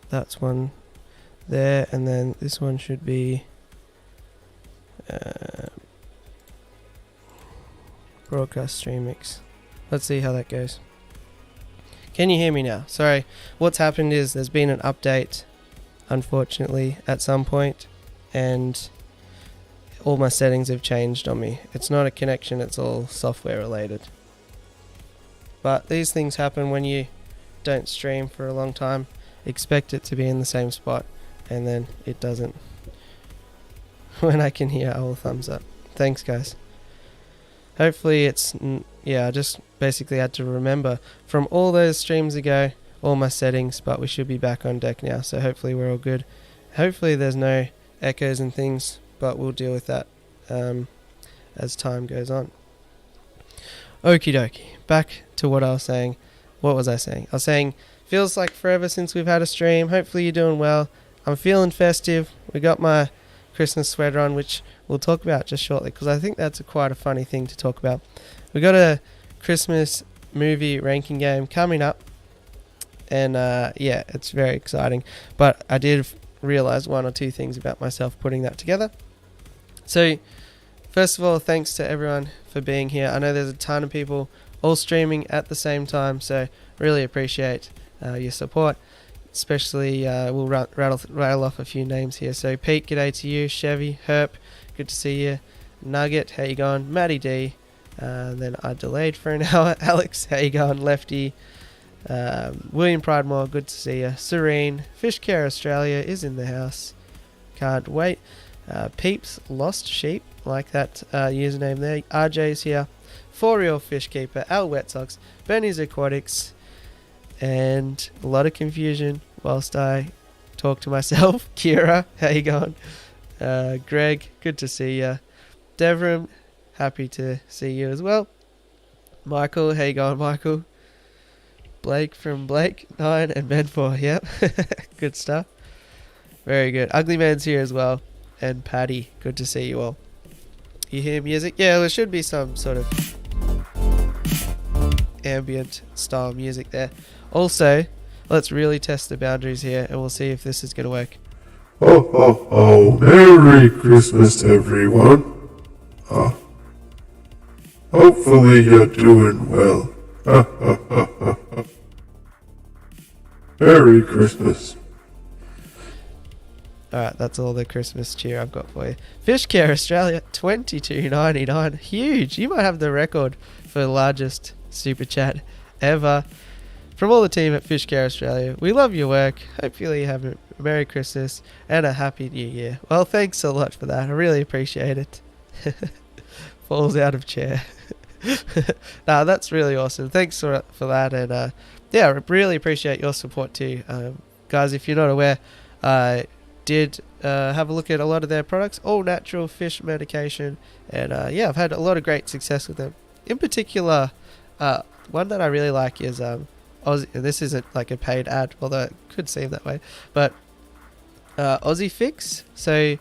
That's one there, and then this one should be broadcast stream mix. Let's see how that goes. Can you hear me now? Sorry, what's happened is there's been an update, unfortunately, at some point, and all my settings have changed on me. It's not a connection, it's all software related. But these things happen when you don't stream for a long time. Expect it to be in the same spot, and then it doesn't. When I can hear, I will thumbs up. Thanks, guys. Hopefully it's, I just basically had to remember from all those streams ago, all my settings, but we should be back on deck now, so hopefully we're all good. Hopefully there's no echoes and things, but we'll deal with that as time goes on. Okie dokie, back to what I was saying. What was I saying? I was saying, feels like forever since we've had a stream. Hopefully you're doing well. I'm feeling festive. We got my Christmas sweater on, which we'll talk about just shortly, because I think that's quite a funny thing to talk about. We got a Christmas movie ranking game coming up, and it's very exciting. But I did realize one or two things about myself putting that together. So first of all, thanks to everyone for being here. I know there's a ton of people all streaming at the same time, so really appreciate your support. Especially, we'll rattle off a few names here. So Pete, g'day to you. Chevy, Herp, good to see you. Nugget, how you going? Matty D, then I delayed for an hour. Alex, how you going? Lefty, William Pridemore, good to see you. Serene, Fish Care Australia is in the house. Can't wait. Peeps, Lost Sheep, like that username there. RJ's here. For Real Fish Keeper, Al Wet Socks, Benny's Aquatics, and a lot of confusion whilst I talk to myself. Kira, how you going? Greg, good to see you. Devram, happy to see you as well. Michael, how you going, Michael? Blake from Blake 9 and Ben 4, yep. Good stuff. Very good. Ugly Man's here as well. And Paddy, good to see you all. You hear music? Yeah, there should be some sort of ambient style music there. Also, let's really test the boundaries here, and we'll see if this is going to work. Ho ho ho, Merry Christmas everyone. Hopefully you're doing well. Merry Christmas. Alright, that's all the Christmas cheer I've got for you. Fish Care Australia, $22.99. Huge. You might have the record for the largest super chat ever. From all the team at Fish Care Australia, we love your work. Hopefully you have a Merry Christmas and a Happy New Year. Well, thanks a lot for that. I really appreciate it. Falls out of chair. Nah, that's really awesome. Thanks for that. And I really appreciate your support too. Guys, if you're not aware, I did have a look at a lot of their products, all natural fish medication, and I've had a lot of great success with them. In particular, one that I really like is Aussie. This isn't like a paid ad, although it could seem that way, but Aussie Fix. So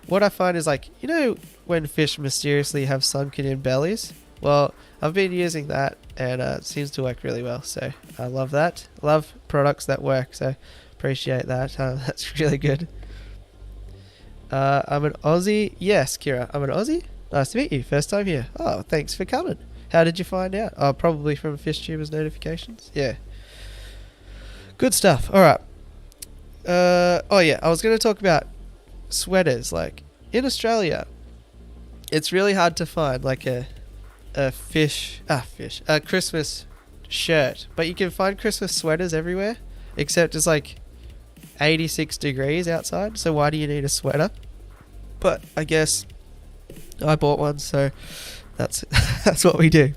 what I find is, like, you know when fish mysteriously have sunken in bellies? Well, I've been using that, and it seems to work really well, so I love that. Love products that work, so appreciate that. That's really good. I'm an Aussie. Yes, Kira, I'm an Aussie. Nice to meet you. First time here. Oh, thanks for coming. How did you find out? Oh, probably from FishTubers notifications. Yeah. Good stuff. All right. I was going to talk about sweaters. Like, in Australia, it's really hard to find like a Christmas shirt, but you can find Christmas sweaters everywhere, except it's like 86 degrees outside, so why do you need a sweater? But I guess I bought one, so that's that's what we do.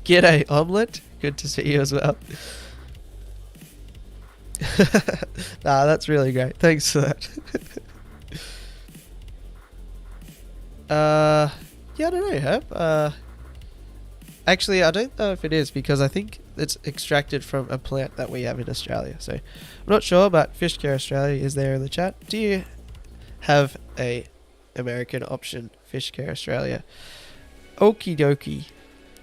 G'day, Omelette. Good to see you as well. Nah, that's really great. Thanks for that. I don't know, Herb. Actually, I don't know if it is, because I think it's extracted from a plant that we have in Australia. So I'm not sure, but Fish Care Australia is there in the chat. Do you have a American option, Fish Care Australia? Okie dokie.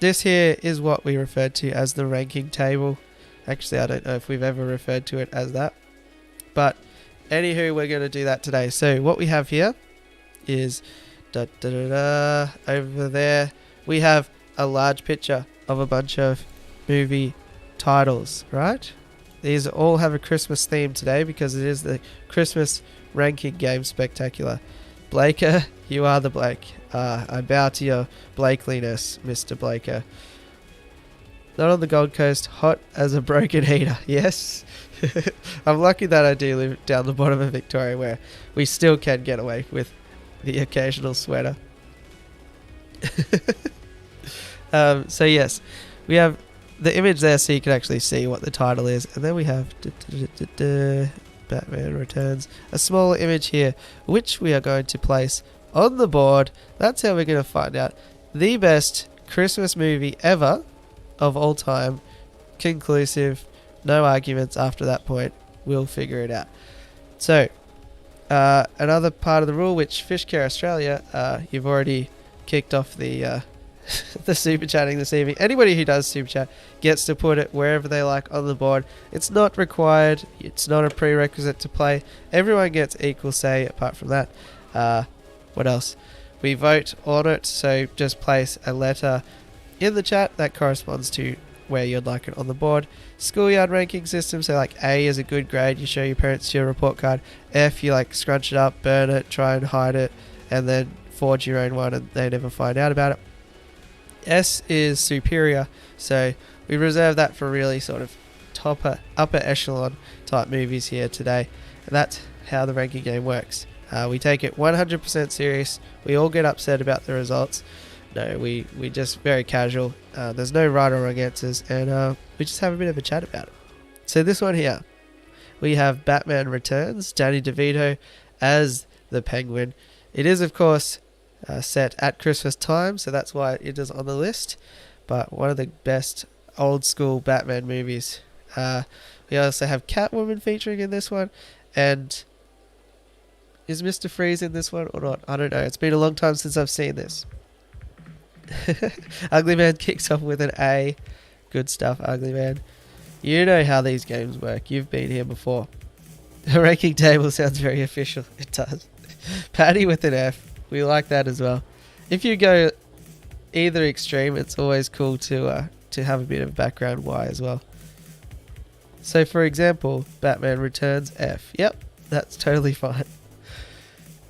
This here is what we refer to as the ranking table. Actually, I don't know if we've ever referred to it as that. But anywho, we're going to do that today. So what we have here is over there we have a large picture of a bunch of movie titles, right? These all have a Christmas theme today because it is the Christmas ranking game spectacular. Blaker, you are the Blake. I bow to your Blakeliness, Mr. Blaker. Not on the Gold Coast, hot as a broken heater. Yes. I'm lucky that I do live down the bottom of Victoria where we still can get away with the occasional sweater. So yes, we have the image there so you can actually see what the title is. And then we have Batman Returns. A smaller image here, which we are going to place on the board. That's how we're going to find out the best Christmas movie ever of all time. Conclusive. No arguments after that point. We'll figure it out. So, another part of the rule, which Fishcare Australia, you've already kicked off the the super chatting this evening. Anybody who does super chat gets to put it wherever they like on the board. It's not required. It's not a prerequisite to play. Everyone gets equal say apart from that. What else? We vote on it, so just place a letter in the chat that corresponds to where you'd like it on the board. Schoolyard ranking system, so like A is a good grade, you show your parents your report card. F, you like scrunch it up, burn it, try and hide it, and then forge your own one and they never find out about it. S is superior, so we reserve that for really sort of upper echelon type movies here today, and that's how the ranking game works. We take it 100% serious. We all get upset about the results. No, we just very casual. There's no right or wrong answers, and we just have a bit of a chat about it. So this one here, we have Batman Returns, Danny DeVito as the Penguin. It is, of course, set at Christmas time, so that's why it is on the list. But one of the best old school Batman movies. We also have Catwoman featuring in this one, and is Mr. Freeze in this one or not? I don't know. It's been a long time since I've seen this. Ugly Man kicks off with an A. Good stuff, Ugly Man. You know how these games work. You've been here before. The ranking table sounds very official. It does. Patty with an F. We like that as well. If you go either extreme, it's always cool to have a bit of background why as well. So for example, Batman Returns F. Yep, that's totally fine.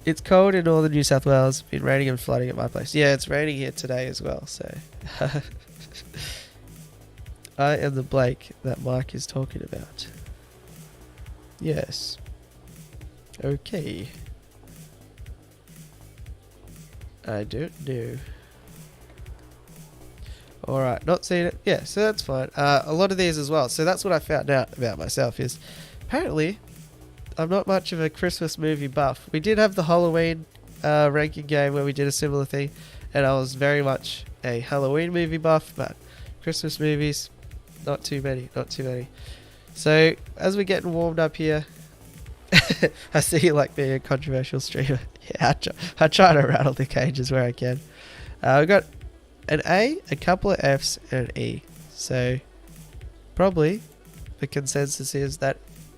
It's cold in northern New South Wales. Been raining and flooding at my place. Yeah, it's raining here today as well, so I am the Blake that Mike is talking about. Yes. Okay. I don't know. Alright, not seeing it. Yeah, so that's fine. A lot of these as well. So that's what I found out about myself is apparently I'm not much of a Christmas movie buff. We did have the Halloween ranking game where we did a similar thing, and I was very much a Halloween movie buff, but Christmas movies, not too many. So as we're getting warmed up here, I see you like being a controversial streamer. Yeah, I try to rattle the cages where I can. We've got an A, a couple of Fs, and an E. So probably the consensus is that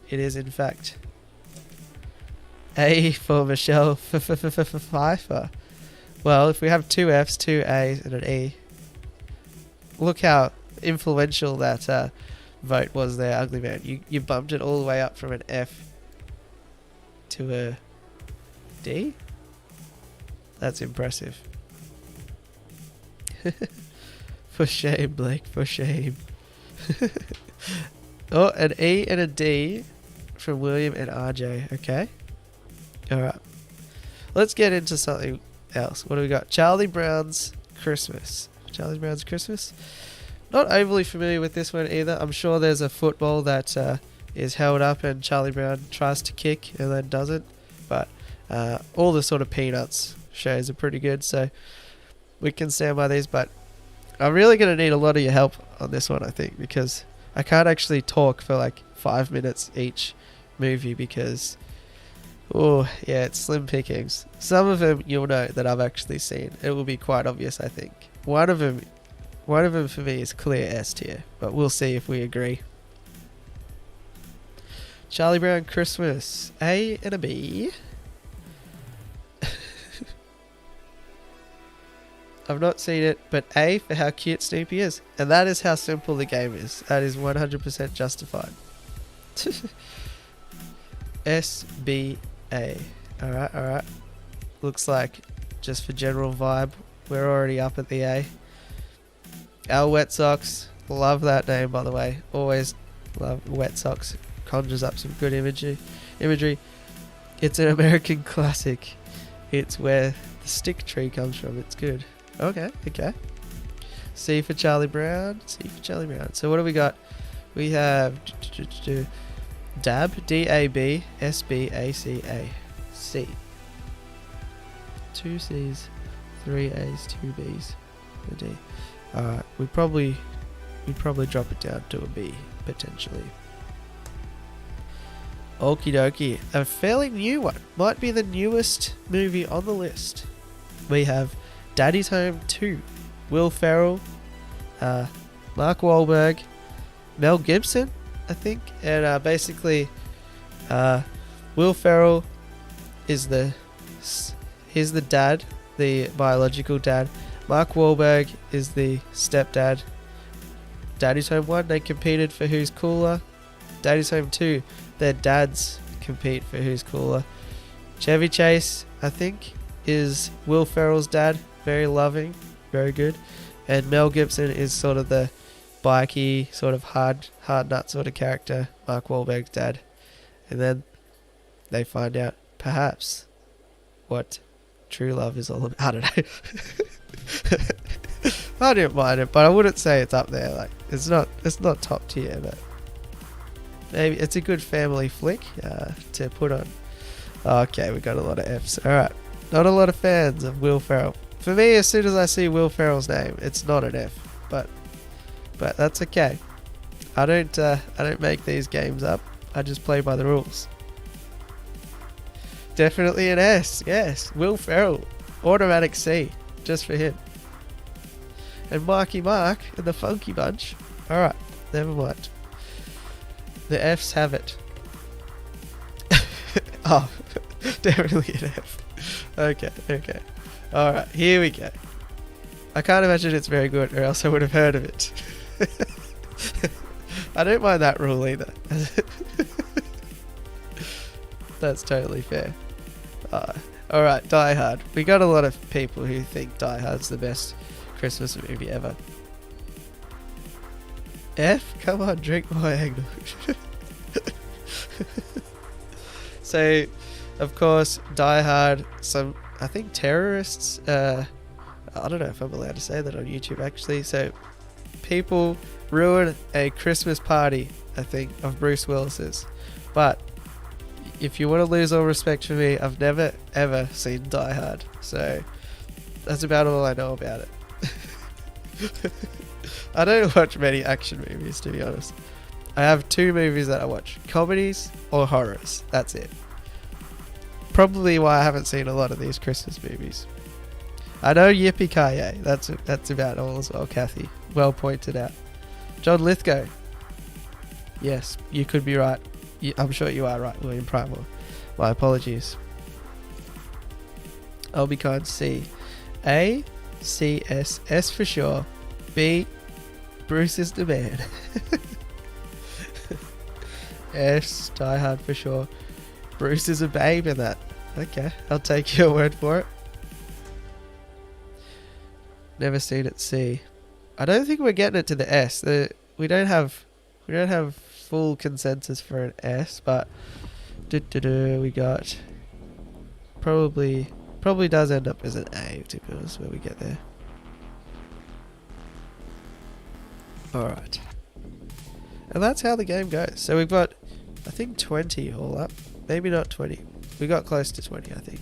it is in fact A for Michelle Pfeiffer. Well, if we have two Fs, two A's, and an E, look how influential that vote was there, Ugly Man. You bumped it all the way up from an F to a D? That's impressive. For shame, Blake, for shame. Oh, an E and a D from William and RJ. Okay. Alright. Let's get into something else. What do we got? Charlie Brown's Christmas. Charlie Brown's Christmas? Not overly familiar with this one either. I'm sure there's a football that is held up and Charlie Brown tries to kick and then doesn't. But all the sort of Peanuts shows are pretty good, so we can stand by these. But I'm really going to need a lot of your help on this one, I think, because I can't actually talk for like 5 minutes each movie because, oh yeah, it's slim pickings. Some of them you'll know that I've actually seen. It will be quite obvious, I think. One of them for me is clear S tier, but we'll see if we agree. Charlie Brown Christmas. A and a B. I've not seen it, but A for how cute Snoopy is. And that is how simple the game is. That is 100% justified. SBA. Alright. Looks like, just for general vibe, we're already up at the A. Our Wet Socks. Love that name, by the way. Always love Wet Socks. Conjures up some good imagery. It's an American classic. It's where the stick tree comes from. It's good. Okay. C for Charlie Brown. So what do we got? We have DAB, D-A-B, S-B-A-C-A. C. 2 C's, 3 A's, 2 B's, a D. Alright, we'd probably drop it down to a B, potentially. Okie dokie. A fairly new one. Might be the newest movie on the list. We have Daddy's Home 2. Will Ferrell, Mark Wahlberg, Mel Gibson, I think. And basically, Will Ferrell is he's the dad, the biological dad. Mark Wahlberg is the stepdad. Daddy's Home 1, they competed for who's cooler. Daddy's Home 2, their dads compete for who's cooler. Chevy Chase, I think, is Will Ferrell's dad. Very loving, very good. And Mel Gibson is sort of the bikey, sort of hard nut sort of character, Mark Wahlberg's dad. And then they find out, perhaps, what true love is all about. I don't know. I didn't mind it, but I wouldn't say it's up there. Like, it's not top tier, but maybe it's a good family flick to put on. Okay, we got a lot of Fs. Alright. Not a lot of fans of Will Ferrell. For me, as soon as I see Will Ferrell's name, it's not an F. But that's okay. I don't make these games up. I just play by the rules. Definitely an S. Yes, Will Ferrell. Automatic C. Just for him. And Marky Mark and the Funky Bunch. Alright, never mind. The Fs have it. Oh, definitely an F. Okay. Alright, here we go. I can't imagine it's very good, or else I would have heard of it. I don't mind that rule either. That's totally fair. Alright, Die Hard. We got a lot of people who think Die Hard's the best Christmas movie ever. F? Come on, drink more eggnog. So, of course, Die Hard, some, I think, terrorists, I don't know if I'm allowed to say that on YouTube actually, so people ruin a Christmas party, I think, of Bruce Willis's. But if you want to lose all respect for me, I've never ever seen Die Hard, so that's about all I know about it. I don't watch many action movies, to be honest. I have 2 movies that I watch, comedies or horrors. That's it. Probably why I haven't seen a lot of these Christmas movies. I know Yippee-Ki-Yay. That's about all as well, Kathy. Well pointed out. John Lithgow. Yes, you could be right. I'm sure you are right, William Primor. My apologies. I'll be kind. C. A. C. S. S for sure. B. Bruce is the man. S. Die Hard for sure. Bruce is a babe in that. Okay, I'll take your word for it. Never seen it. C. I don't think we're getting it to the S. We don't have full consensus for an S, but we got probably does end up as an A, to be honest, when we get there. Alright. And that's how the game goes. So we've got, I think, 20 all up. Maybe not 20. We got close to 20, I think.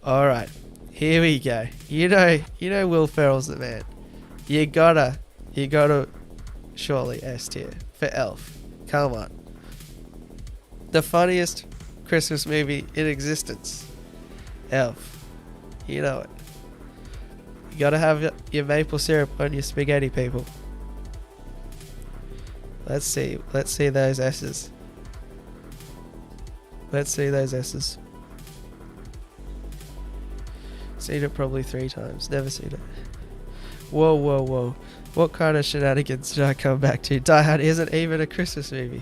Alright. Here we go. You know Will Ferrell's the man. You gotta surely S tier for Elf. Come on. The funniest Christmas movie in existence. Elf. You know it. You gotta have your maple syrup on your spaghetti, people. Let's see those S's. Let's see those S's. Seen it probably 3 times. Never seen it. Whoa, whoa, whoa. What kind of shenanigans did I come back to? Die Hard isn't even a Christmas movie.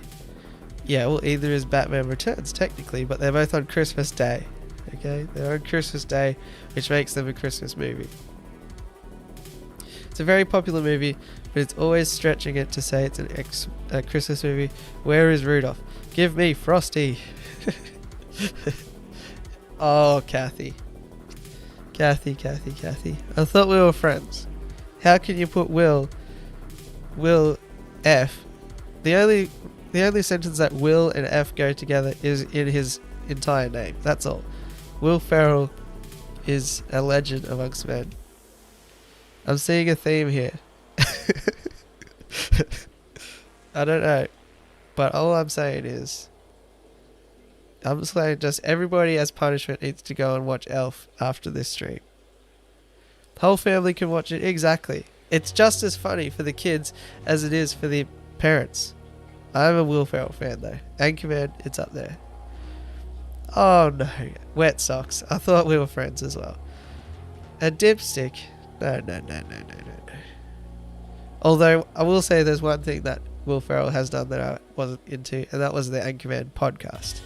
Yeah, well, either is Batman Returns, technically, but they're both on Christmas Day. Okay? They're on Christmas Day, which makes them a Christmas movie. It's a very popular movie, but it's always stretching it to say it's a Christmas movie. Where is Rudolph? Give me Frosty. Oh, Kathy. Kathy. I thought we were friends. How can you put Will F? The only sentence that Will and F go together is in his entire name. That's all. Will Ferrell is a legend amongst men. I'm seeing a theme here. I don't know. But all I'm saying is, just everybody as punishment needs to go and watch Elf after this stream. The whole family can watch it. Exactly. It's just as funny for the kids as it is for the parents. I'm a Will Ferrell fan though. Anchorman, it's up there. Oh no. Wet socks. I thought we were friends as well. A dipstick. No. Although I will say there's one thing that Will Ferrell has done that I wasn't into, and that was the Anchorman podcast.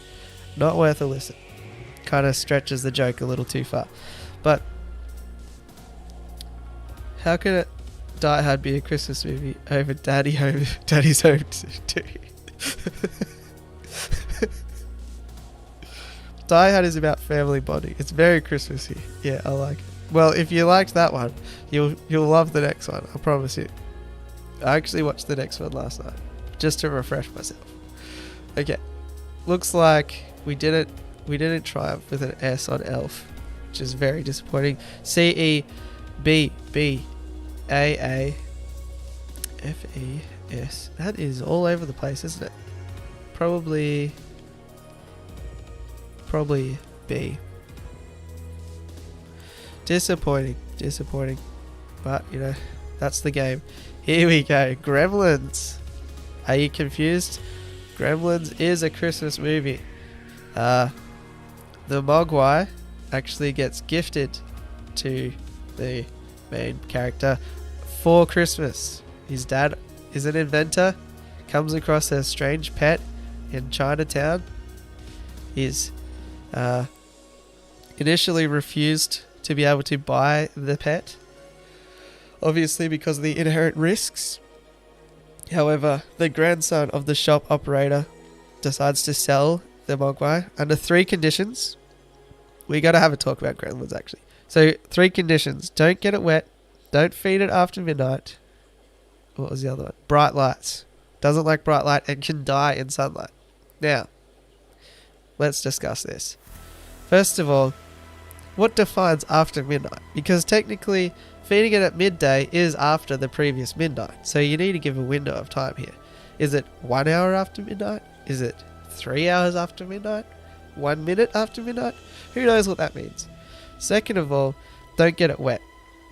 Not worth a listen. Kind of stretches the joke a little too far. But how can it Die Hard be a Christmas movie over Daddy's Home 2? Die Hard is about family bonding. It's very Christmassy. Yeah, I like it. Well, if you liked that one, you'll love the next one. I promise you. I actually watched the next one last night just to refresh myself. Okay, looks like we didn't triumph with an S on Elf, which is very disappointing. CEBBAAFES. That is all over the place, isn't it? Probably B. Disappointing. But, that's the game. Here we go. Gremlins. Are you confused? Gremlins is a Christmas movie. The Mogwai actually gets gifted to the main character for Christmas. His dad is an inventor, comes across a strange pet in Chinatown. He's initially refused to be able to buy the pet, obviously because of the inherent risks. However, the grandson of the shop operator decides to sell the Mogwai under 3 conditions. We got to have a talk about gremlins, actually. So 3 conditions: don't get it wet, don't feed it after midnight. What was the other one? Bright lights. Doesn't like bright light and can die in sunlight. Now, let's discuss this. First of all, what defines after midnight? Because technically, feeding it at midday is after the previous midnight. So you need to give a window of time here. Is it 1 hour after midnight? Is it 3 hours after midnight? 1 minute after midnight? Who knows what that means? Second of all, don't get it wet.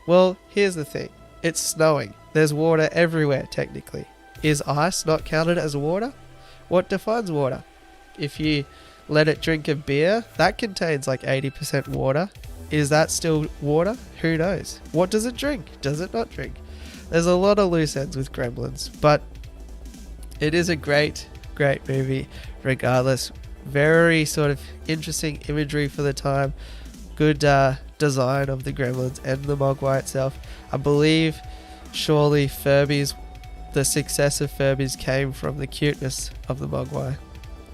Well, here's the thing. It's snowing. There's water everywhere, technically. Is ice not counted as water? What defines water? If you let it drink a beer, that contains like 80% water. Is that still water? Who knows? What does it drink? Does it not drink? There's a lot of loose ends with Gremlins, but it is a great movie regardless. Very sort of interesting imagery for the time. Good design of the Gremlins and the Mogwai itself. I believe surely the success of Furbies came from the cuteness of the Mogwai.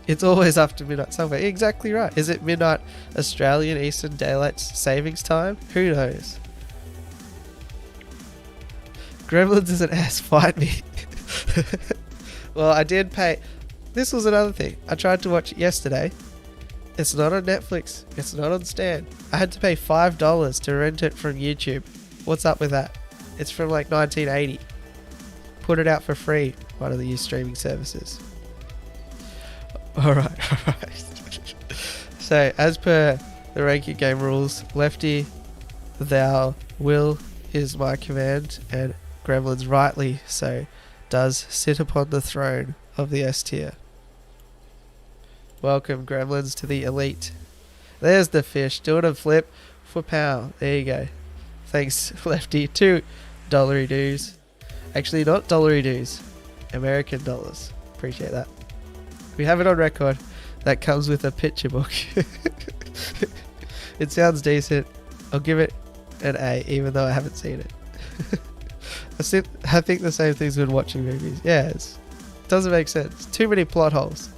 It's always after midnight somewhere. Exactly right. Is it midnight Australian Eastern Daylight Savings Time? Who knows? Gremlins is an ass. Fight me. Well, I did pay. This was another thing. I tried to watch it yesterday. It's not on Netflix. It's not on Stan. I had to pay $5 to rent it from YouTube. What's up with that? It's from like 1980. Put it out for free. One of the streaming services. Alright. So, as per the ranking game rules, Lefty, thou, will is my command, and Gremlins rightly so does sit upon the throne of the S tier. Welcome, gremlins, to the elite. There's the fish doing a flip for pow. There you go. Thanks, Lefty. $2 dues. Actually, not dollary dues. American dollars. Appreciate that. We have it on record. That comes with a picture book. It sounds decent. I'll give it an A, even though I haven't seen it. I think the same things when watching movies. Yeah, it doesn't make sense. Too many plot holes.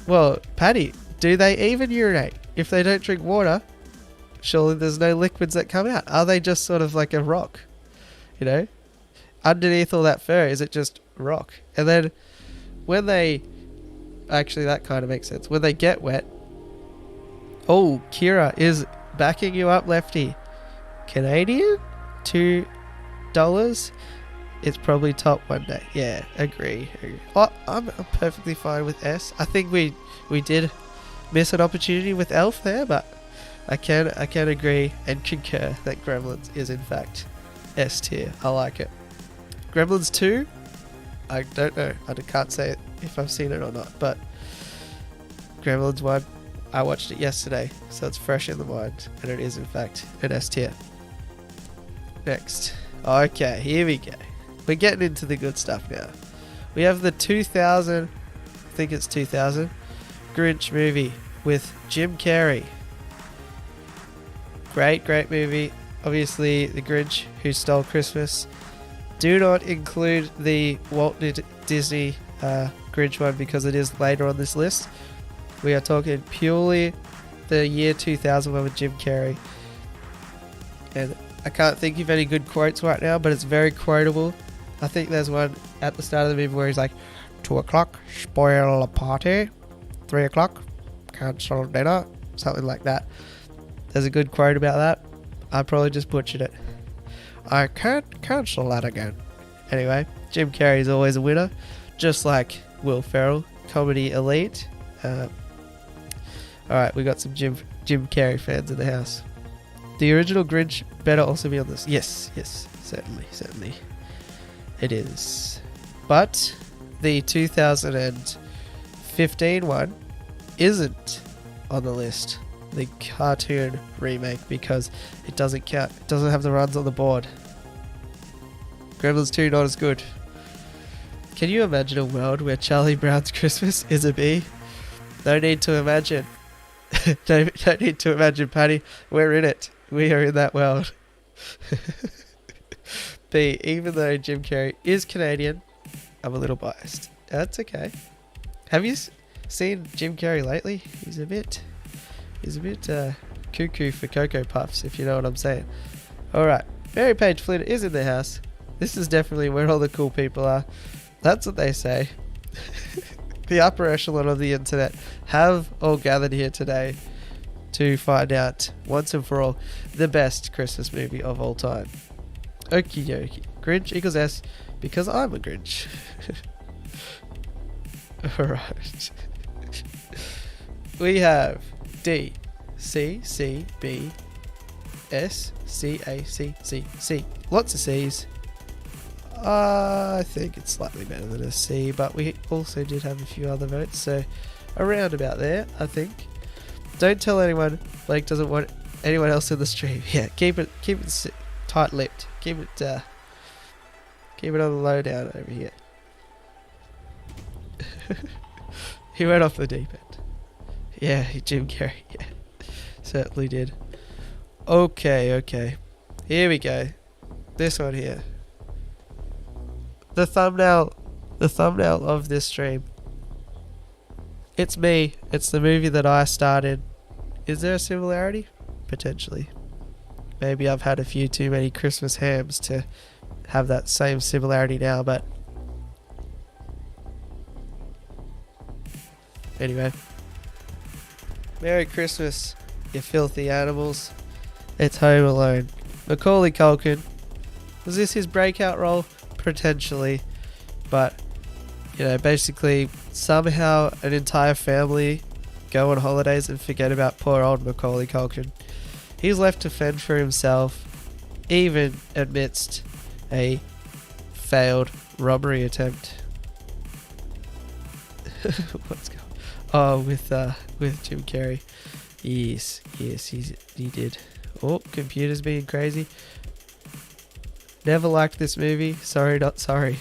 Well, Paddy, do they even urinate? If they don't drink water, surely there's no liquids that come out. Are they just sort of like a rock? You know? Underneath all that fur, is it just rock? And then when they... Actually, that kind of makes sense. When they get wet... Oh, Kira is backing you up, Lefty. Canadian? $2? It's probably top one day. Yeah, agree. Oh, I'm perfectly fine with S. I think we did miss an opportunity with Elf there, but I can agree and concur that Gremlins is in fact S tier. I like it. Gremlins 2, I don't know. I can't say if I've seen it or not, but Gremlins 1, I watched it yesterday, so it's fresh in the mind, and it is in fact an S tier. Next. Okay, here we go. We're getting into the good stuff now. We have the 2000, I think it's 2000, Grinch movie with Jim Carrey. Great movie. Obviously, the Grinch Who Stole Christmas. Do not include the Walt Disney Grinch one because it is later on this list. We are talking purely the year 2000 one with Jim Carrey. And I can't think of any good quotes right now, but it's very quotable. I think there's one at the start of the movie where he's like, 2 o'clock, spoil a party. 3 o'clock, cancel dinner. Something like that. There's a good quote about that. I probably just butchered it. I can't cancel that again. Anyway, Jim Carrey is always a winner. Just like Will Ferrell, comedy elite. Alright, we got some Jim Carrey fans in the house. The original Grinch better also be on this. Yes, certainly. It is. But the 2015 one isn't on the list. The cartoon remake, because it doesn't count. It doesn't have the runs on the board. Gremlins 2 not as good. Can you imagine a world where Charlie Brown's Christmas is a bee? No need to imagine. Don't need to imagine, Paddy. We're in it. We are in that world. B, even though Jim Carrey is Canadian, I'm a little biased. That's okay. Have you seen Jim Carrey lately? He's a bit cuckoo for Cocoa Puffs, if you know what I'm saying. Alright, Mary Page Flynn is in the house. This is definitely where all the cool people are. That's what they say. The upper echelon of the internet have all gathered here today to find out, once and for all, the best Christmas movie of all time. Okie dokie. Grinch equals S because I'm a Grinch. Alright. We have D, C, C, B, S, C, A, C, C, C. Lots of C's. I think it's slightly better than a C, but we also did have a few other votes, so around about there, I think. Don't tell anyone Blake doesn't want anyone else in the stream. Yeah, keep it tight-lipped. Keep it on the low down over here. He went off the deep end. Yeah, Jim Carrey. Yeah, certainly did. Okay. Here we go. This one here. The thumbnail of this stream. It's me. It's the movie that I started. Is there a similarity? Potentially. Maybe I've had a few too many Christmas hams to have that same similarity now, but anyway. Merry Christmas, you filthy animals. It's Home Alone. Macaulay Culkin. Was this his breakout role? Potentially. But, you know, basically, somehow an entire family go on holidays and forget about poor old Macaulay Culkin. He's left to fend for himself, even amidst a failed robbery attempt. What's going? Oh, with Jim Carrey. Yes, he did. Oh, computer's being crazy. Never liked this movie. Sorry, not sorry.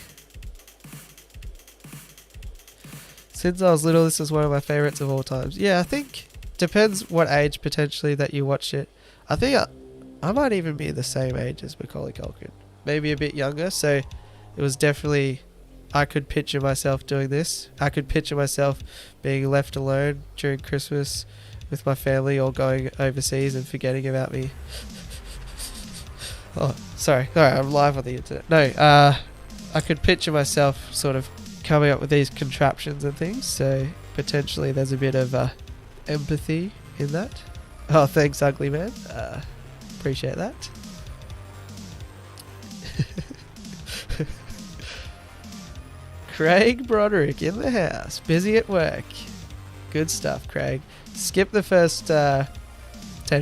Since I was little, this is one of my favorites of all times. Yeah, I think depends what age potentially that you watch it. I think I might even be the same age as Macaulay Culkin. Maybe a bit younger, so it was definitely... I could picture myself doing this. I could picture myself being left alone during Christmas with my family or going overseas and forgetting about me. Oh, sorry, I'm live on the internet. No, I could picture myself sort of coming up with these contraptions and things, so potentially there's a bit of empathy in that. Oh, thanks, ugly man. Appreciate that. Craig Broderick in the house, busy at work. Good stuff, Craig. Skip the first 10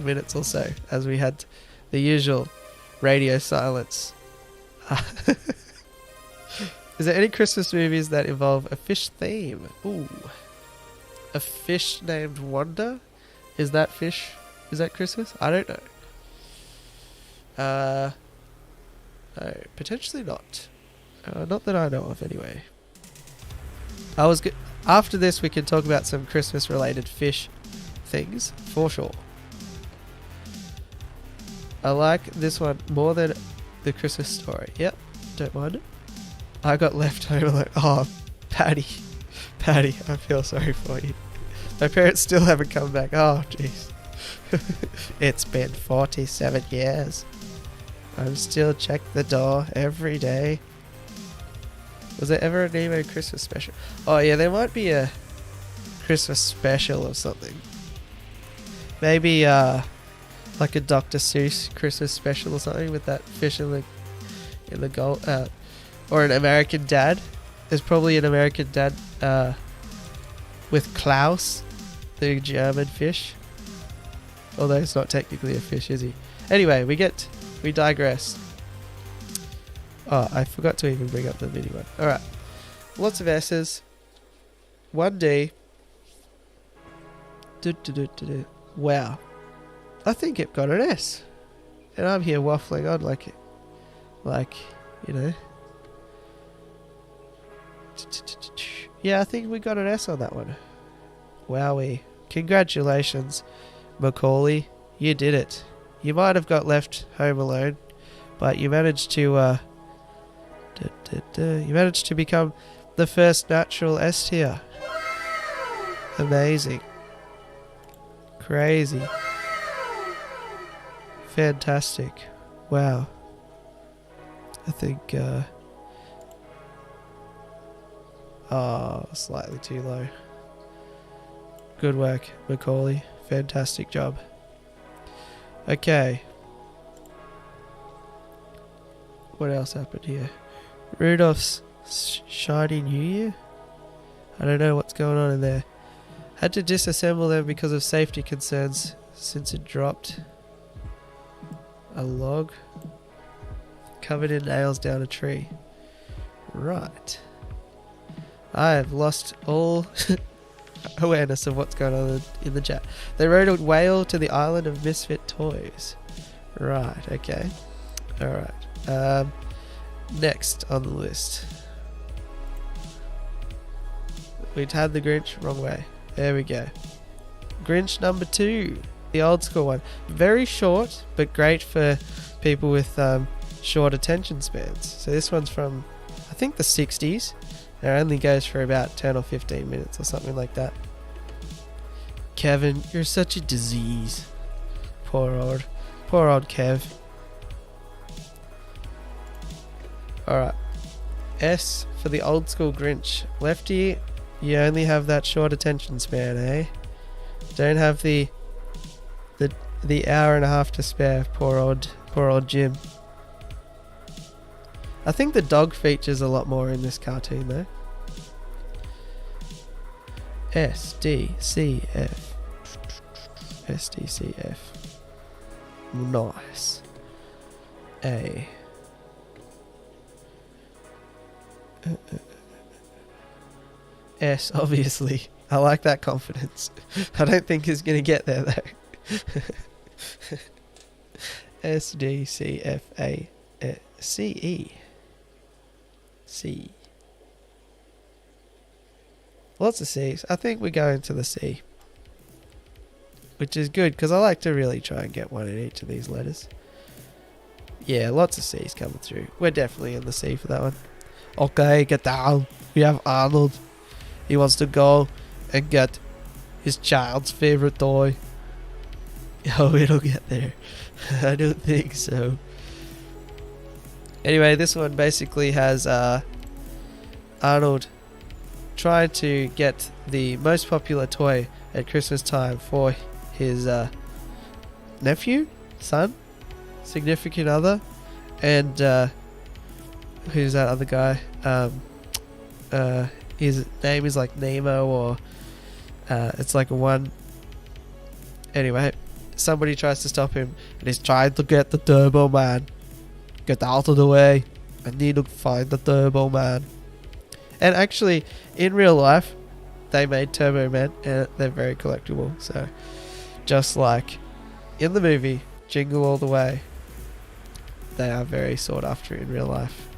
minutes or so, as we had the usual radio silence. Is there any Christmas movies that involve a fish theme? Ooh. A fish named Wanda? Is that fish? Is that Christmas? I don't know. No, potentially not. Not that I know of, anyway. After this, we can talk about some Christmas-related fish things, for sure. I like this one more than the Christmas Story. Yep, don't mind it. I got left home alone. Oh, Patty, I feel sorry for you. My parents still haven't come back. Oh, jeez. It's been 47 years. I'm still check the door every day. Was there ever a Nemo Christmas special? Oh yeah, there might be a Christmas special or something. Maybe like a Dr. Seuss Christmas special or something with that fish in the goal, or an American Dad. There's probably an American Dad with Klaus, the German fish. Although it's not technically a fish, is he? Anyway, we digress. Oh, I forgot to even bring up the mini one. Alright. Lots of S's. 1D. Wow. I think it got an S. And I'm here waffling on like, you know. Yeah, I think we got an S on that one. Wowee. Congratulations, Macaulay. You did it. You might have got left home alone, but you managed to become the first natural S tier. Amazing. Crazy. Fantastic. Wow. I think slightly too low. Good work, Macaulay. Fantastic job. Okay. What else happened here? Rudolph's Shiny New Year? I don't know what's going on in there. Had to disassemble them because of safety concerns since it dropped. A log covered in nails down a tree. Right. I have lost all awareness of what's going on in the chat. They rode a whale to the island of misfit toys. Right, okay. Alright. Next on the list. We'd had the Grinch, wrong way. There we go. Grinch number 2. The old school one. Very short, but great for people with short attention spans. So this one's from, I think, the 60s. It only goes for about 10 or 15 minutes or something like that. Kevin, you're such a disease. Poor old Kev. Alright. S for the old school Grinch. Lefty, you only have that short attention span, eh? Don't have the hour and a half to spare. Poor old Jim. I think the dog features a lot more in this cartoon though. SDCF. SDCF. Nice. A. S, obviously. I like that confidence. I don't think he's going to get there, though. S, D, C, F, A, C, E. C. Lots of C's. I think we're going to the C. Which is good, because I like to really try and get one in each of these letters. Yeah, lots of C's coming through. We're definitely in the C for that one. Okay, get down. We have Arnold. He wants to go and get his child's favourite toy. Oh, it'll get there. I don't think so. Anyway, this one basically has Arnold trying to get the most popular toy at Christmas time for his nephew, son, significant other, and who's that other guy? His name is like Nemo, or it's like a one. Anyway, somebody tries to stop him, and he's trying to get the Turbo Man. Get out of the way. I need to find the Turbo Man. And actually, in real life, they made Turbo Man, and they're very collectible. So, just like in the movie Jingle All the Way, they are very sought after in real life.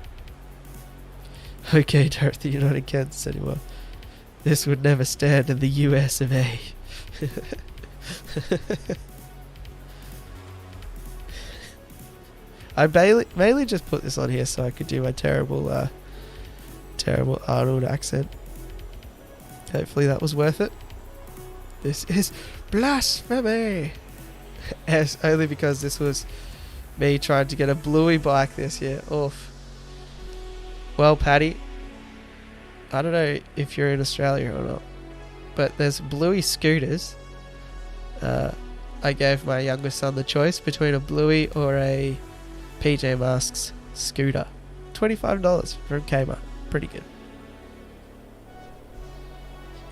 Okay, Dorothy, you're not in Kansas anymore. This would never stand in the US of A. I mainly just put this on here so I could do my terrible Arnold accent. Hopefully that was worth it. This is blasphemy! Yes, only because this was me trying to get a Bluey bike this year. Oof. Well, Paddy, I don't know if you're in Australia or not, but there's Bluey scooters. I gave my youngest son the choice between a Bluey or a PJ Masks scooter. $25 from Kmart. Pretty good.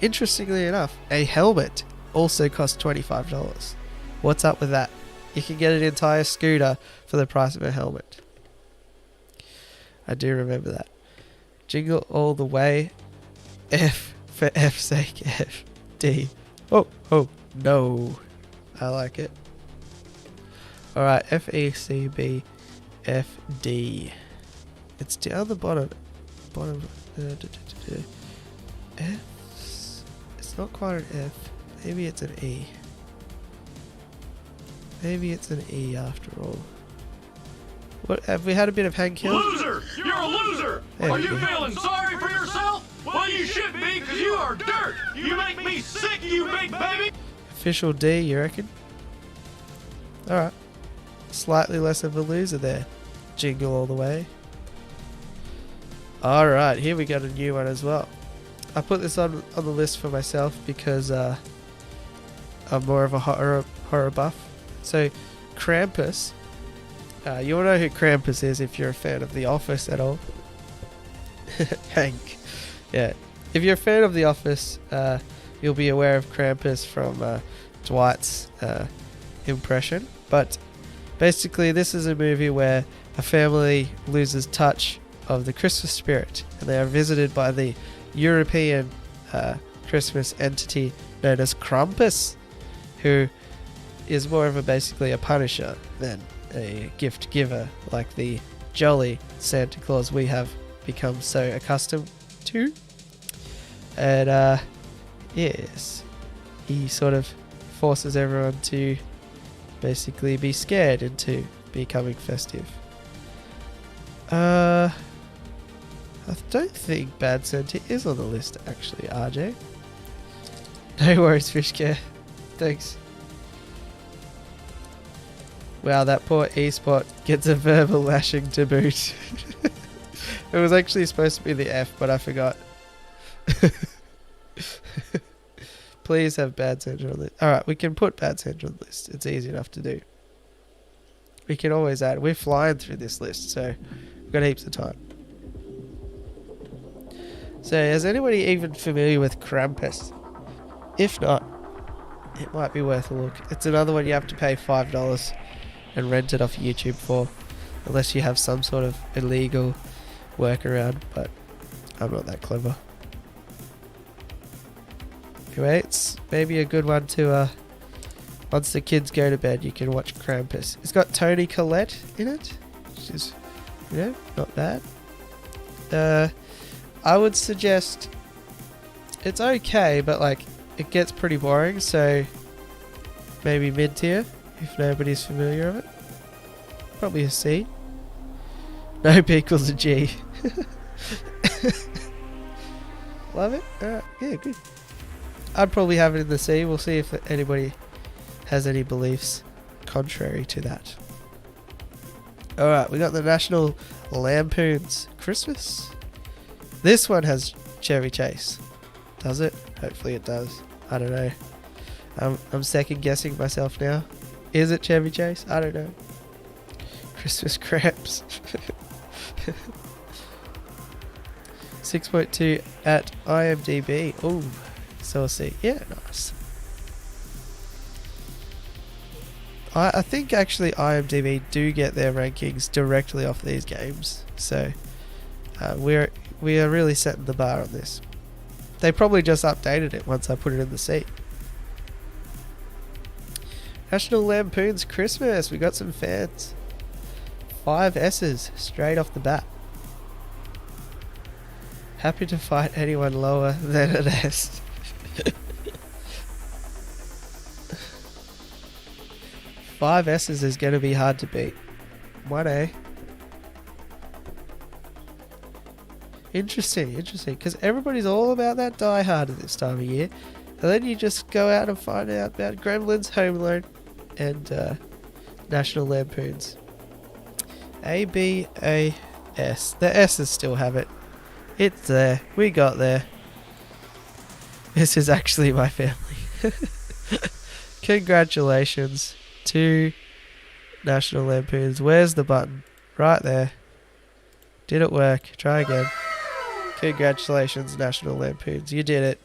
Interestingly enough, a helmet also costs $25. What's up with that? You can get an entire scooter for the price of a helmet. I do remember that. Jingle All the Way. F for F's sake. F. D. Oh, no. I like it. Alright, F, E, C, B, F, D. It's down the bottom. F. It's not quite an F. Maybe it's an E. Maybe it's an E after all. What, have we had a bit of Hank Hill? Loser! You're a loser! Are you feeling sorry for yourself? Well, you should be, because you are dirt! You make me sick, you big baby! Official D, you reckon? Alright. Slightly less of a loser there. Jingle All the Way. Alright, here we got a new one as well. I put this on the list for myself because I'm more of a horror buff. So, Krampus. You all know who Krampus is if you're a fan of The Office at all. Hank. Yeah. If you're a fan of The Office, you'll be aware of Krampus from Dwight's impression. But basically, this is a movie where a family loses touch of the Christmas spirit, and they are visited by the European Christmas entity known as Krampus, who is more of basically a punisher than a gift giver, like the jolly Santa Claus we have become so accustomed to. And yes, he sort of forces everyone to basically be scared into becoming festive. I don't think Bad Santa is on the list actually, RJ. No worries, Fishcare. Thanks. Wow, that poor E-Spot gets a verbal lashing to boot. It was actually supposed to be the F, but I forgot. Please have Bad Santa on the list. Alright, we can put Bad Santa on the list. It's easy enough to do. We can always add. We're flying through this list, so we've got heaps of time. So, is anybody even familiar with Krampus? If not, it might be worth a look. It's another one you have to pay $5 and rent it off YouTube for, unless you have some sort of illegal workaround, but I'm not that clever. Anyway, it's maybe a good one to, once the kids go to bed, you can watch Krampus. It's got Toni Collette in it, which is, you know, not bad. I would suggest it's okay, but like it gets pretty boring, so maybe mid-tier if nobody's familiar of it. Probably a C. No B equals a G. Love it? Alright, yeah, good. I'd probably have it in the C. We'll see if anybody has any beliefs contrary to that. Alright, we got the National Lampoons Christmas. This one has Chevy Chase. Does it? Hopefully it does. I don't know. I'm second guessing myself now. Is it Chevy Chase? I don't know. Christmas Cramps. 6.2 at IMDb. Oh, so I'll see. Yeah, nice. I think actually IMDb do get their rankings directly off these games, so we are really setting the bar on this. They probably just updated it once I put it in the C. National Lampoons Christmas. We got some fans. 5 S's straight off the bat. Happy to fight anyone lower than an S. Five S's is going to be hard to beat. 1A. Interesting, because everybody's all about that Die Hard at this time of year. And then you just go out and find out about Gremlins, Home Alone, and National Lampoons. A, B, A, S. The S's still have it. It's there. We got there. This is actually my family. Congratulations to National Lampoons. Where's the button? Right there. Did it work? Try again. Congratulations, National Lampoons. You did it.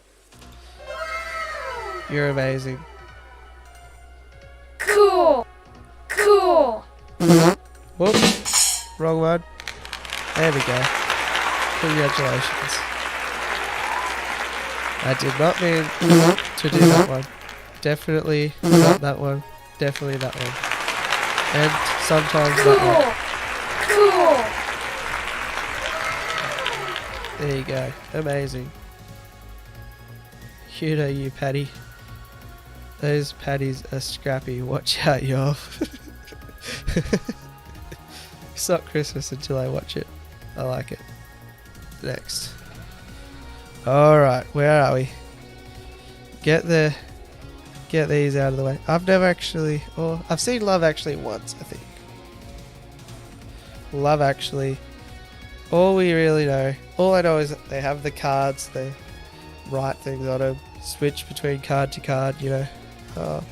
You're amazing. Cool. Whoops. Wrong one. There we go. Congratulations. I did not mean to do that one. Definitely not that one. Definitely that one. And sometimes that one. There you go. Amazing. You know you, Patty. Those patties are scrappy. Watch out, y'all. It's not Christmas until I watch it. I like it. Next. Alright, where are we? Get these out of the way. I've never actually, or I've seen Love Actually once, I think. Love Actually. All we really know, all I know is that they have the cards, they write things on them, switch between card to card, you know. Oh,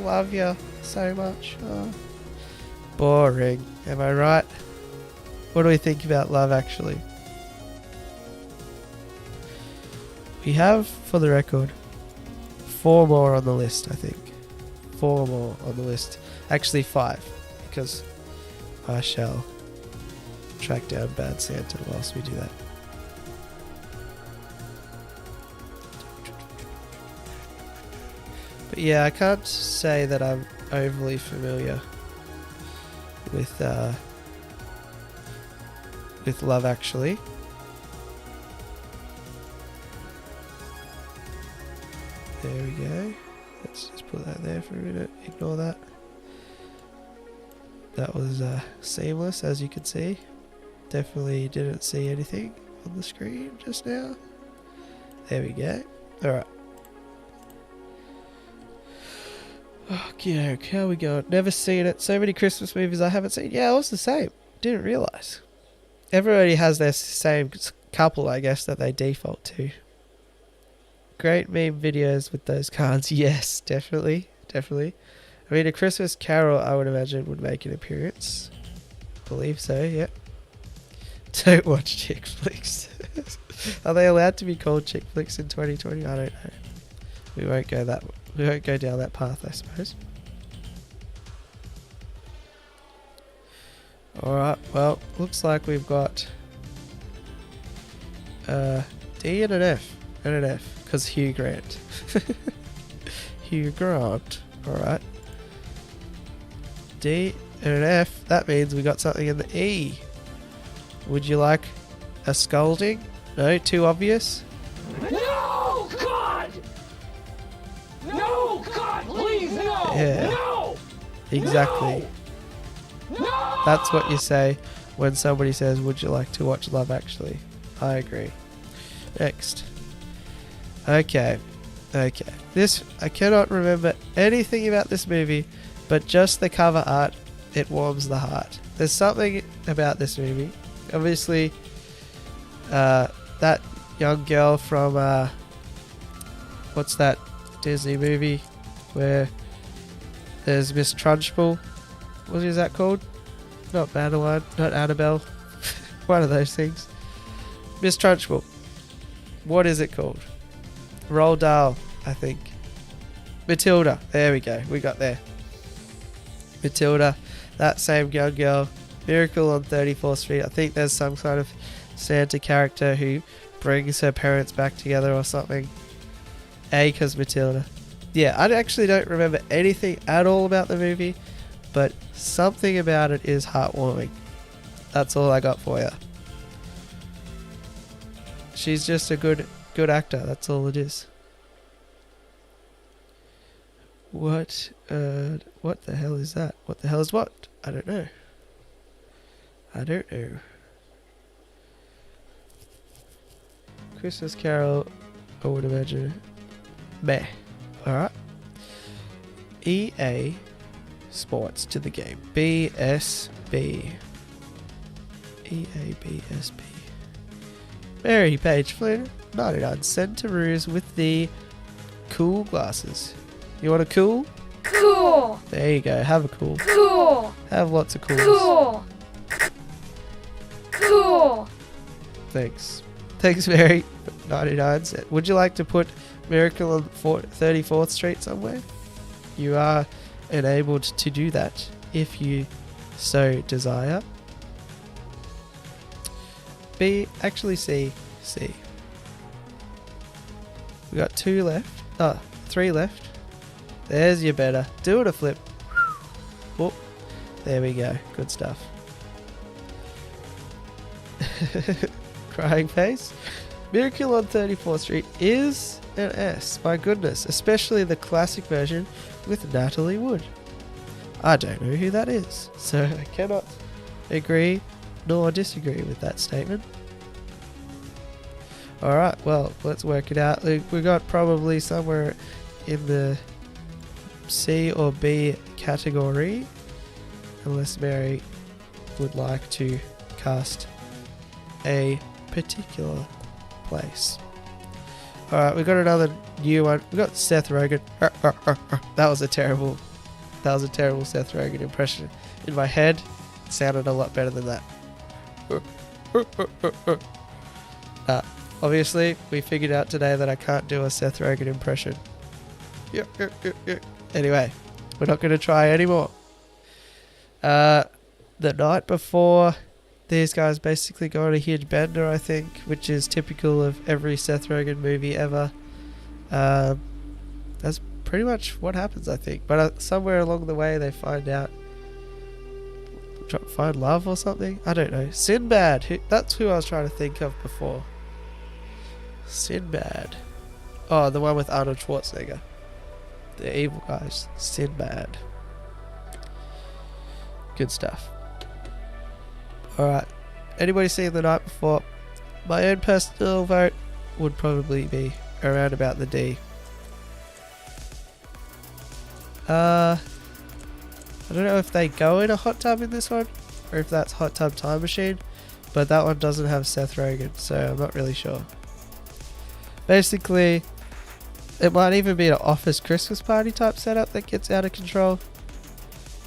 love you so much. Oh. Boring. Am I right? What do we think about Love Actually? We have, for the record, 4 more on the list, I think. 4 more on the list. Actually 5, because I shall track down Bad Santa whilst we do that. But yeah, I can't say that I'm overly familiar with Love Actually. There we go. Let's just put that there for a minute. Ignore that. That was seamless, as you can see. Definitely didn't see anything on the screen just now. There we go. Alright. Okay, how we going? Never seen it. So many Christmas movies I haven't seen. Yeah, it was the same. Didn't realise. Everybody has their same couple, I guess, that they default to. Great meme videos with those cards. Yes, definitely. I mean, A Christmas Carol, I would imagine, would make an appearance. Believe so, yep. Don't watch chick flicks. Are they allowed to be called chick flicks in 2020? I don't know. We won't go down that path, I suppose. Alright, well, looks like we've got D and an F. Because Hugh Grant. Hugh Grant. Alright. D and an F. That means we got something in the E. Would you like a scolding? No? Too obvious? No, God! No, God, please, no! Yeah. No! Exactly. No! That's what you say when somebody says, would you like to watch Love Actually? I agree. Next. Okay. This, I cannot remember anything about this movie, but just the cover art, it warms the heart. There's something about this movie. Obviously, that young girl from, what's that Disney movie where there's Miss Trunchbull? What is that called? Not Madeline, not Annabelle. One of those things. Miss Trunchbull. What is it called? Roald Dahl, I think. Matilda. There we go. We got there. Matilda. That same young girl. Miracle on 34th Street. I think there's some kind of Santa character who brings her parents back together or something. Because Matilda. Yeah, I actually don't remember anything at all about the movie, but something about it is heartwarming. That's all I got for you. She's just a good actor. That's all it is. What the hell is that? What the hell is what? I don't know. Christmas Carol, I would imagine. Meh. Alright. EA Sports to the game. BSB. EABSB. Mary Page Flynn, 99 centaroos with the cool glasses. You want a cool? Cool. There you go. Have a cool. Cool. Have lots of cools. Cool. Cool. Thanks. Thanks, Mary. 99 cent. Would you like to put Miracle on 34th Street somewhere? You are enabled to do that if you so desire. B, actually C. We got 2 left. 3 left. There's your better. Do it a flip. Whoop. There we go. Good stuff. Crying face. Miracle on 34th Street is an S. My goodness. Especially the classic version with Natalie Wood. I don't know who that is, so I cannot agree nor disagree with that statement. Alright, well, let's work it out. We got probably somewhere in the C or B category, unless Mary would like to cast a particular place. Alright, we got another new one. We got Seth Rogen. That was a terrible Seth Rogen impression. In my head, it sounded a lot better than that. Obviously, we figured out today that I can't do a Seth Rogen impression. Anyway, we're not going to try anymore. The night before, these guys basically go on a huge bender, I think, which is typical of every Seth Rogen movie ever. That's pretty much what happens, I think. But somewhere along the way, they find love or something. I don't know. Sinbad. That's who I was trying to think of before. Sinbad. Oh, the one with Arnold Schwarzenegger. The evil guys. Sinbad. Good stuff. Alright. Anybody seen The Night Before? My own personal vote would probably be around about the D. I don't know if they go in a hot tub in this one, or if that's Hot Tub Time Machine, but that one doesn't have Seth Rogen, so I'm not really sure. Basically, it might even be an office Christmas party type setup that gets out of control.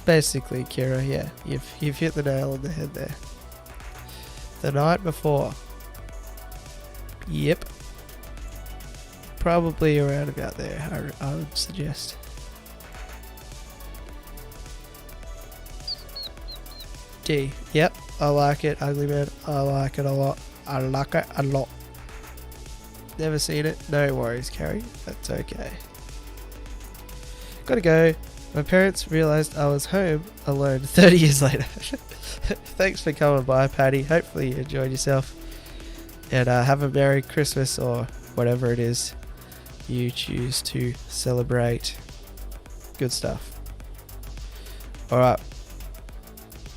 Basically, Kira, yeah, you've hit the nail on the head there. The Night Before. Yep. Probably around about there, I would suggest. D. Yep, I like it, Ugly Man. I like it a lot. I like it a lot. Never seen it. No worries, Carrie. That's okay. Gotta go. My parents realised I was home alone 30 years later. Thanks for coming by, Patty. Hopefully you enjoyed yourself. And have a Merry Christmas or whatever it is you choose to celebrate. Good stuff. Alright.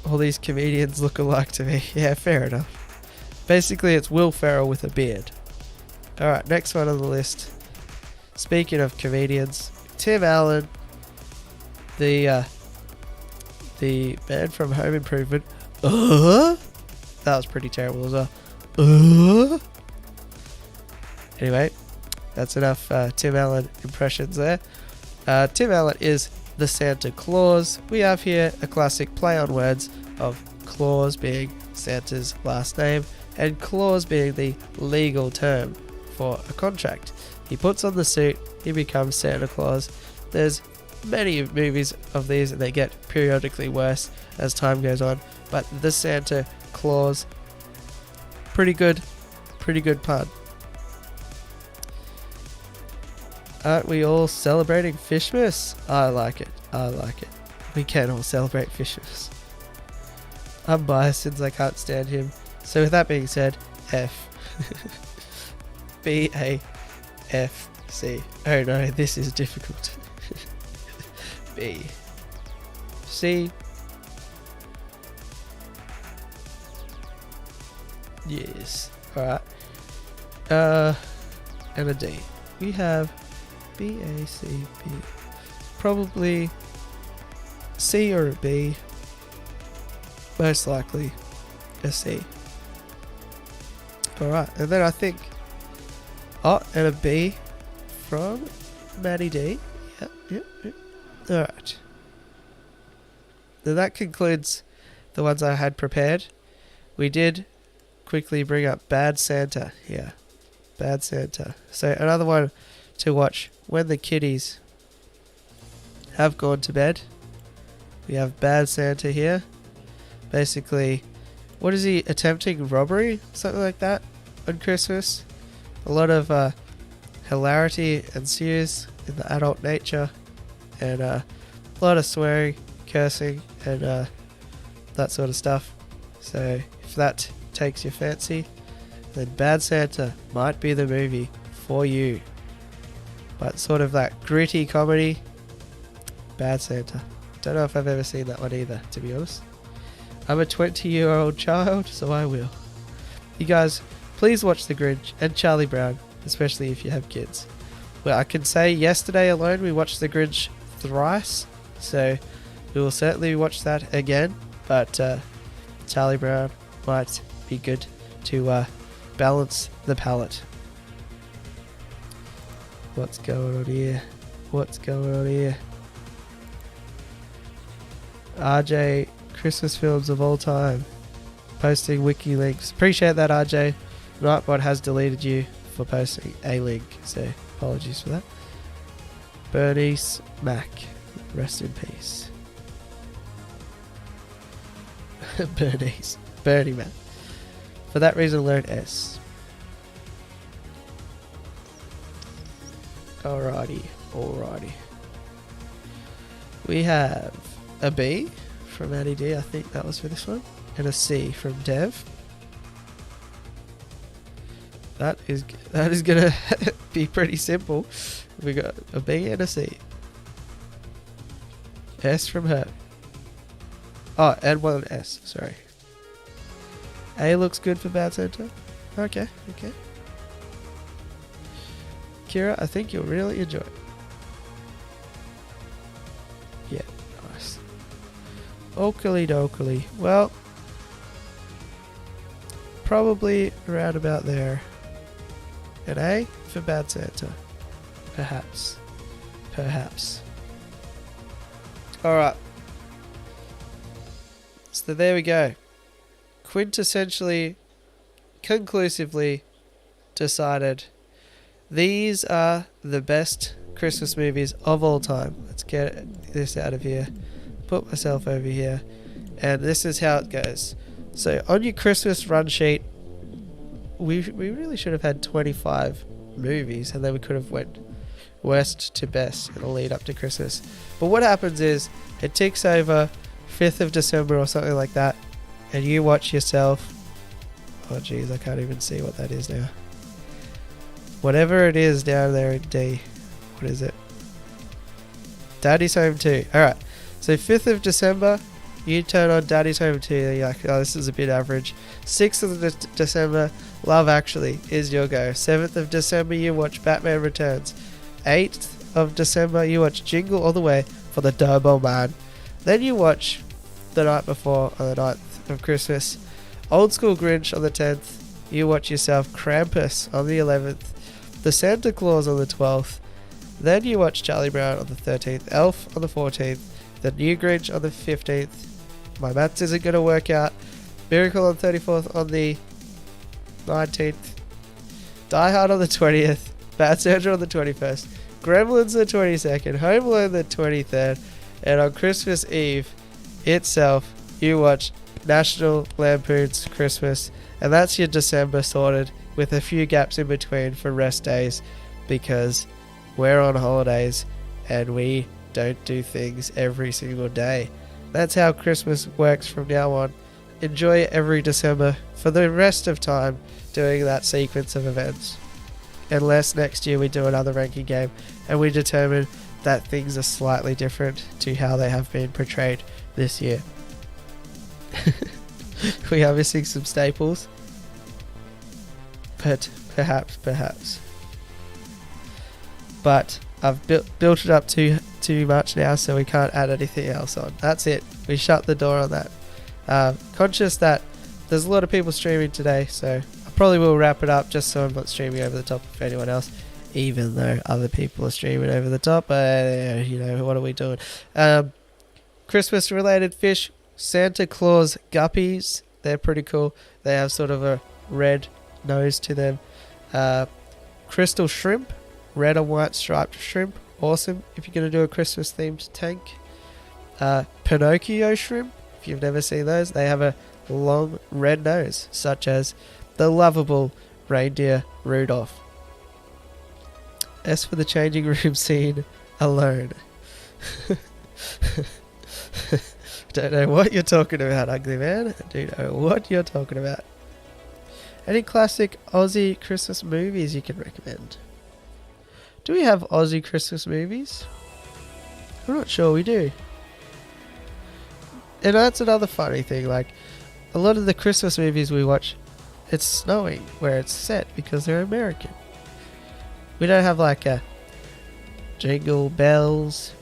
All these comedians look alike to me. Yeah, fair enough. Basically, it's Will Ferrell with a beard. Alright, next one on the list. Speaking of comedians, Tim Allen, the man from Home Improvement. That was pretty terrible as well. Anyway, that's enough Tim Allen impressions there. Tim Allen is the Santa Claus. We have here a classic play on words of Claus being Santa's last name and clause being the legal term for a contract. He puts on the suit, he becomes Santa Claus. There's many movies of these and they get periodically worse as time goes on, but the Santa Claus, pretty good pun. Aren't we all celebrating Fishmas? I like it. We can all celebrate Fishmas. I'm biased since I can't stand him. So with that being said, F. B-A-F-C. Oh no, this is difficult. B. C. Yes. Alright. And a D. We have B-A-C-B. Probably C or a B. Most likely a C. Alright, and then I think and a B from Maddie D. Yep. Alright. Then that concludes the ones I had prepared. We did quickly bring up Bad Santa here. Bad Santa. So another one to watch when the kiddies have gone to bed. We have Bad Santa here. Basically, what is he attempting? Robbery? Something like that on Christmas. A lot of hilarity ensues in the adult nature, and a lot of swearing, cursing, and that sort of stuff. So if that takes your fancy, then Bad Santa might be the movie for you. But sort of that gritty comedy, Bad Santa. Don't know if I've ever seen that one either, to be honest. I'm a 20-year-old child, so I will. You guys, please watch The Grinch and Charlie Brown, especially if you have kids. Well, I can say yesterday alone we watched The Grinch thrice, so we will certainly watch that again, but Charlie Brown might be good to balance the palate. What's going on here? RJ, Christmas films of all time. Posting wiki links. Appreciate that, RJ. Nightbot has deleted you for posting a link, so apologies for that. Bernice Mac, rest in peace. Bernie Mac. For that reason alone, S. Alrighty. We have a B from Addy D, I think that was for this one, and a C from Dev. That is gonna be pretty simple. We got a B and a C. S from her. Oh, and one S, sorry. A looks good for Bad Santa. Okay. Kira, I think you'll really enjoy it. Yeah, nice. Oakley dokley. Well, probably around about there. An A for Bad Santa. Perhaps. Alright. So there we go. Quintessentially, conclusively decided these are the best Christmas movies of all time. Let's get this out of here. Put myself over here. And this is how it goes. So on your Christmas run sheet, we really should have had 25 movies, and then we could have went worst to best in the lead up to Christmas. But what happens is it ticks over 5th of December or something like that, and you watch yourself. Oh jeez, I can't even see what that is now. Whatever it is down there in D. What is it? Daddy's Home 2. Alright, so 5th of December, you turn on Daddy's Home 2, and you're like, oh, this is a bit average. 6th of December, Love Actually is your go. 7th of December, you watch Batman Returns. 8th of December, you watch Jingle All the Way for the Turbo Man. Then you watch the night before, on the 9th of Christmas, Old School Grinch on the 10th. You watch yourself Krampus on the 11th. The Santa Claus on the 12th. Then you watch Charlie Brown on the 13th. Elf on the 14th. The New Grinch on the 15th. My maths isn't going to work out. Miracle on 34th on the 19th. Die Hard on the 20th. Bad Surgery on the 21st. Gremlins the 22nd. Home Alone the 23rd. And on Christmas Eve itself, you watch National Lampoons Christmas. And that's your December sorted, with a few gaps in between for rest days, because we're on holidays and we don't do things every single day. That's how Christmas works from now on. Enjoy every December for the rest of time doing that sequence of events. Unless next year we do another ranking game and we determine that things are slightly different to how they have been portrayed this year. We are missing some staples. But perhaps. But I've built it up too much now, so we can't add anything else on. That's it. We shut the door on that. Conscious that there's a lot of people streaming today, so I probably will wrap it up just so I'm not streaming over the top of anyone else, even though other people are streaming over the top. You know, what are we doing? Christmas related fish, Santa Claus guppies. They're pretty cool. They have sort of a red nose to them. Crystal shrimp, red and white striped shrimp. Awesome if you're going to do a Christmas themed tank. Pinocchio shrimp, if you've never seen those, they have a long red nose, such as the lovable reindeer Rudolph. As for the changing room scene alone, don't know what you're talking about, ugly man. I do know what you're talking about. Any classic Aussie Christmas movies you can recommend? Do we have Aussie Christmas movies? I'm not sure we do. And that's another funny thing, like, a lot of the Christmas movies we watch, it's snowing where it's set because they're American. We don't have like a Jingle Bells,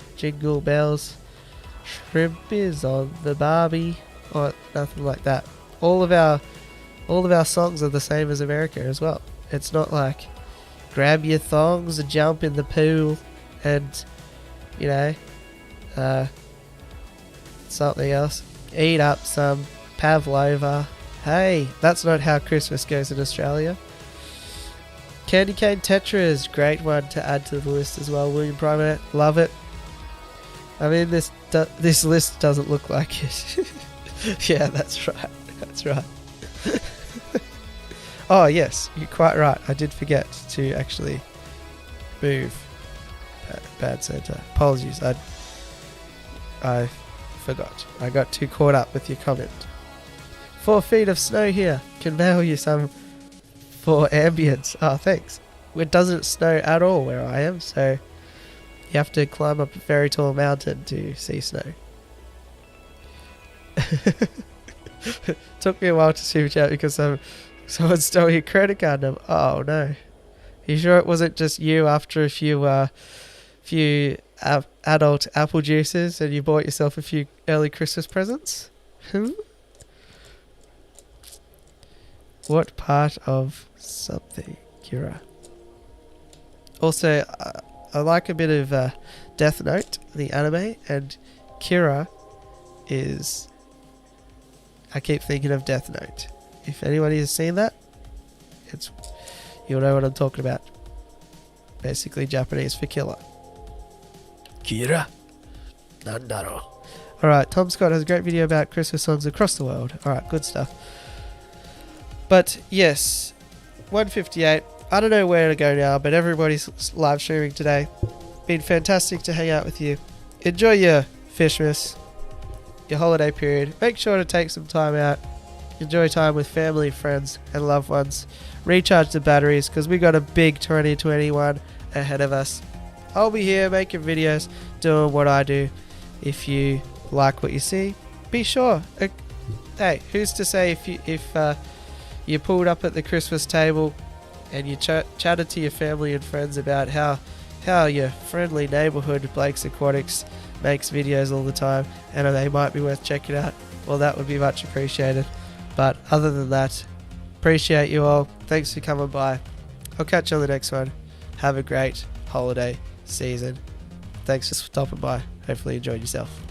Shrimp is on the Barbie, or nothing like that. All of our songs are the same as America as well. It's not like grab your thongs and jump in the pool and, you know, something else. Eat up some pavlova. Hey, that's not how Christmas goes in Australia. Candy cane Tetras, great one to add to the list as well. William Primate, love it. I mean, this list doesn't look like it. Yeah, that's right. Oh yes, you're quite right. I did forget to actually move Bad Santa. Apologies, I forgot. I got too caught up with your comment. 4 feet of snow here. Can mail you some for ambience. Oh, thanks. It doesn't snow at all where I am, so you have to climb up a very tall mountain to see snow. Took me a while to super chat because someone stole your credit card number. Oh no. You sure it wasn't just you after a few adult apple juices and you bought yourself a few early Christmas presents? What part of something, Kira? Also, I like a bit of Death Note, the anime, and Kira is... I keep thinking of Death Note. If anybody has seen that, you'll know what I'm talking about. Basically Japanese for killer. Kira Nandaro. Alright, Tom Scott has a great video about Christmas songs across the world. Alright, good stuff. But yes, 158. I don't know where to go now, but everybody's live streaming today. Been fantastic to hang out with you. Enjoy your Fishmas, your holiday period. Make sure to take some time out. Enjoy time with family, friends, and loved ones. Recharge the batteries because we got a big 2021 ahead of us. I'll be here making videos, doing what I do. If you like what you see, be sure. Hey, who's to say if you pulled up at the Christmas table and you chatted to your family and friends about how your friendly neighborhood Blake's Aquatics makes videos all the time and they might be worth checking out, well, that would be much appreciated. But other than that, appreciate you all. Thanks for coming by. I'll catch you on the next one. Have a great holiday season. Thanks for stopping by. Hopefully you enjoyed yourself.